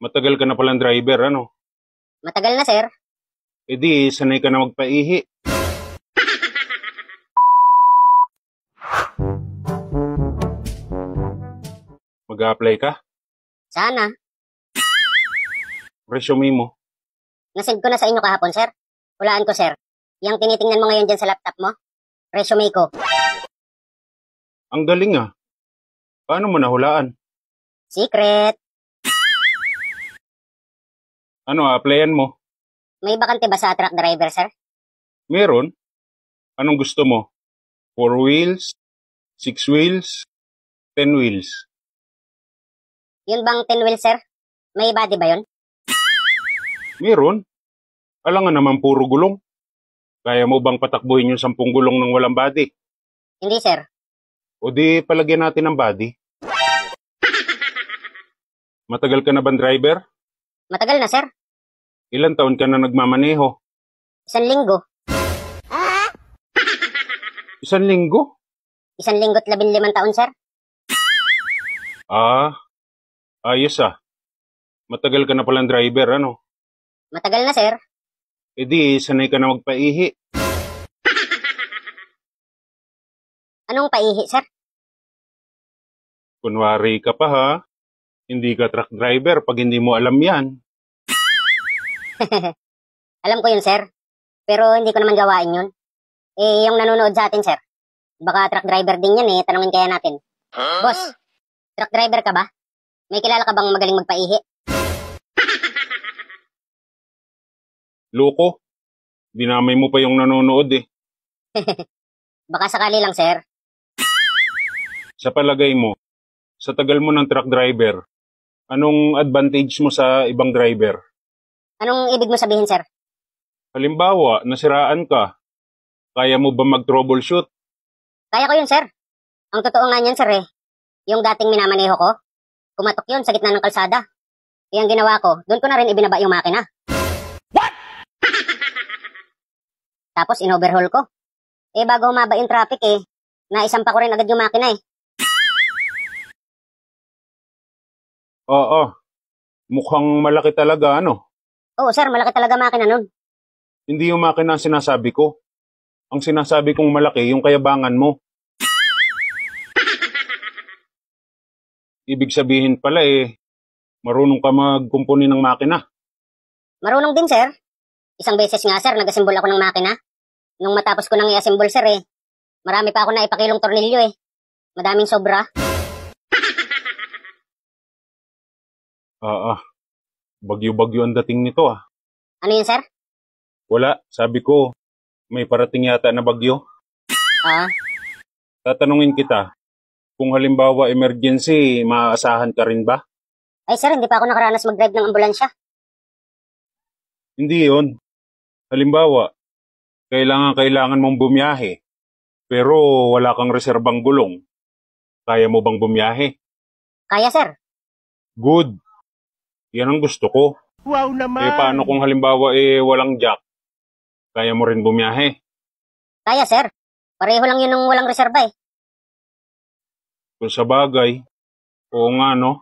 Matagal ka na palang driver, ano? Matagal na, sir. E di, sanay ka na magpaihi. Mag-a-apply ka? Sana. Resume mo. Nasend ko na sa inyo kahapon, sir. Hulaan ko, sir. Yang tinitingnan mo ngayon dyan sa laptop mo, resume ko. Ang galing ah. Paano mo nahulaan? Secret. Ano, applyan mo? May bakante ba sa truck driver, sir? Meron? Anong gusto mo? 4 wheels? 6 wheels? 10 wheels? Yun bang 10 wheel, sir? May body ba yun? Meron? Alangan naman puro gulong. Kaya mo bang patakbuhin yung 10 gulong ng walang body? Hindi, sir. O di palagyan natin ng body. Matagal ka na bang driver? Matagal na, sir. Ilan taon ka na nagmamaneho? 1 linggo. 1 linggo? 1 linggo't 15 taon, sir. Ah, ayos ah. Matagal ka na palang driver, ano? Matagal na, sir. E di, sanay ka na magpaihi. Anong paihi, sir? Kunwari ka pa ha. Hindi ka truck driver pag hindi mo alam yan. Alam ko yun, sir. Pero hindi ko naman gawain yun. Eh, yung nanonood sa atin, sir. Baka truck driver din yan eh. Tanungin kaya natin. Boss, truck driver ka ba? May kilala ka bang magaling magpaihi? Loko. Dinamay mo pa yung nanonood eh. Baka sakali lang, sir. Sa palagay mo, sa tagal mo ng truck driver, anong advantage mo sa ibang driver? Anong ibig mo sabihin, sir? Halimbawa, nasiraan ka. Kaya mo ba mag-troubleshoot? Kaya ko yun, sir. Ang totoo nga niyan, sir eh. Yung dating minamaneho ko, kumatok yun sa gitna ng kalsada. Yung ginawa ko, doon ko na rin ibinaba yung makina. What? Tapos in-overhaul ko. Eh bago humaba yung traffic eh, naisampa ko rin agad yung makina eh. Oo. Mukhang malaki talaga, ano? Oo, sir, malaki talaga makina nun. Hindi yung makina ang sinasabi ko. Ang sinasabi kong malaki, yung kayabangan mo. Ibig sabihin pala eh, marunong ka magkumpuni ng makina. Marunong din, sir. Isang beses nga, sir, nag-assemble ako ng makina. Nung matapos ko nang i-assemble, sir eh, marami pa ako na ipakilong tornilyo eh. Madaming sobra. Bagyo-bagyo ang dating nito ah. Ano yun, sir? Wala, sabi ko, may parating yata na bagyo. Ah, Tatanungin kita, kung halimbawa emergency, maaasahan ka rin ba? ay sir, hindi pa ako nakaranas mag-drive ng ambulansya. Hindi yon. Halimbawa, kailangan mong bumiyahe, pero wala kang reserbang gulong. Kaya mo bang bumiyahe? Kaya, sir. Good. Yan ang gusto ko. Wow naman! Eh paano kung halimbawa walang jack? Kaya mo rin bumiyahe? Kaya, sir. Pareho lang yun ng walang reserba eh. Kung sa bagay, oo nga no.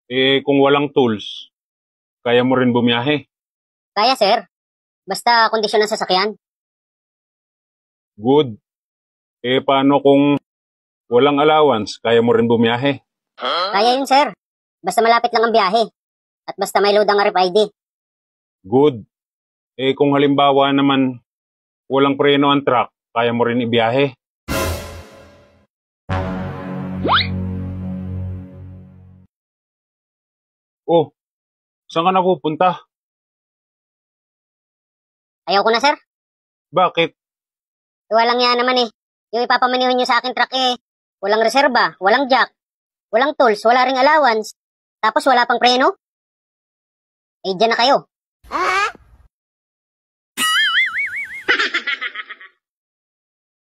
Eh kung walang tools, kaya mo rin bumiyahe? Kaya, sir. Basta kondisyon ng sasakyan. Good. Eh paano kung walang allowance, kaya mo rin bumiyahe? Kaya yun, sir. Basta malapit lang ang biyahe. At basta may load ang RFID. Good. Eh kung halimbawa naman walang preno ang truck, kaya mo rin ibiyahe? Oh, saan ka napupunta? Ayaw ko na, sir. Bakit? Walang yan naman eh. Yung ipapamanihan nyo sa akin truck eh, walang reserba, walang jack, walang tools, wala ring allowance, tapos wala pang preno. Eh, dyan na kayo.